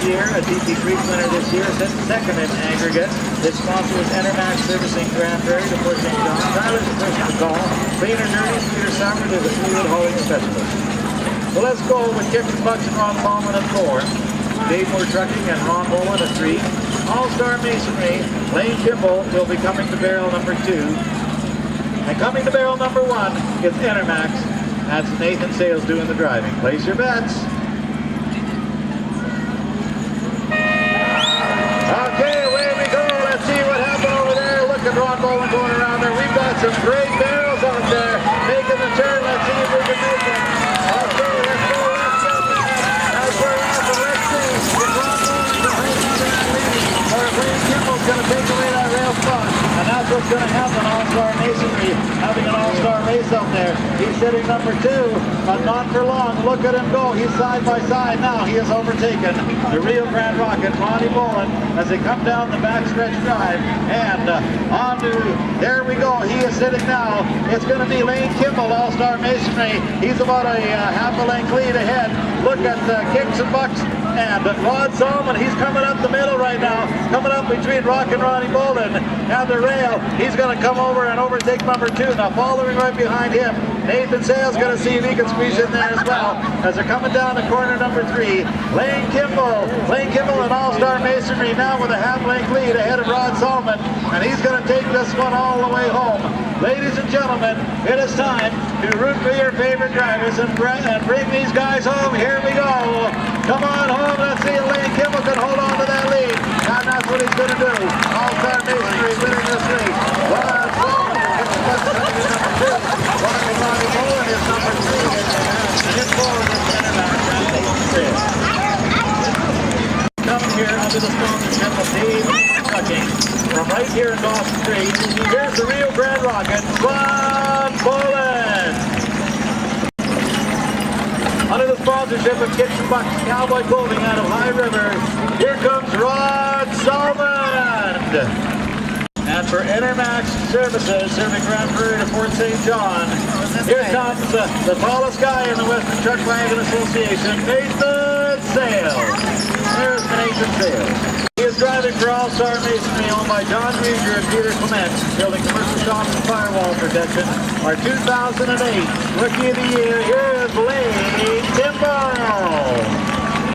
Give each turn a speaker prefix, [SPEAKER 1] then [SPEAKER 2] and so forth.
[SPEAKER 1] year, a TP Creek winner this year, sits second in aggregate. His sponsor was Enermax Servicing Grand Prairie to Port St. John. Tyler's the person to call. Cleaner Nerdy, Peter Sauer is a fluid hauling specialist. So let's go with Kix and Bucks and Ron Ballman at 4. Dave Moore Trucking and Ron Bolin at 3. All-Star Masonry, Lane Kimble will be coming to barrel number 2. And coming to barrel number 1 is Enermax. That's Nathan Sales doing the driving. Place your bets. Okay, away we go. Let's see what happened over there. Look at Ron Bolin going around there. We've got some great barrels out there making the turn. Let's see if we can make it. Okay, let's go. That's where we're at. Let's see if Ron Bolin's going to lead or if Lane Kimball's going to take away that rail spot. And that's what's going to happen. All-Star Masonry having an all-star race out there. He's sitting number 2, but not for long. Look at him go. He's side by side now. He has overtaken the Rio Grande Rocket, Ronnie Bolin, as they come down the backstretch drive. And on to, there we go. He is sitting now. It's going to be Lane Kimble, All-Star Masonry. He's about a half a length lead ahead. Look at Kix and Bucks and Rod Salmond. He's coming up the middle right now. Coming up between Rock and Ronnie Bolin and the rail. He's going to come over and overtake number 2. Now following right behind him, Nathan Sales going to see if he can squeeze in there as well. As they're coming down to corner number 3, Lane Kimble and All-Star Masonry now with a half-length lead ahead of Rod Salmond, and he's going to take this one all the way home. Ladies and gentlemen, it is time to root for your favorite drivers and bring these guys home. Here we go. Come on home. Let's see if Lane Kimble can hold on to that lead, and that's what he's going to do. All-Star Masonry winning this race. Rod Salmond is number 2. Ronnie Bolin is number 3. And his forward is Enermax and Nathan Sales. Coming here under the sponsorship of Dave Moore Trucking from right here in Dawson Street. Here's the Rio Grande Rocket, Ron Bolin. Under the sponsorship of Kix and Bucks, Cowboy Clothing out of High River, here comes Rod Salmond. And for Enermax Services, serving Grand Prairie to Port St. John, here comes the tallest guy in the Western Truck Wagon Association, Nathan Sales. There's Nathan Sales. He is driving for All-Star Masonry, owned by John Reger and Peter Clement, building commercial shops and firewall protection. Our 2008 Rookie of the Year, here is Lane Kimble.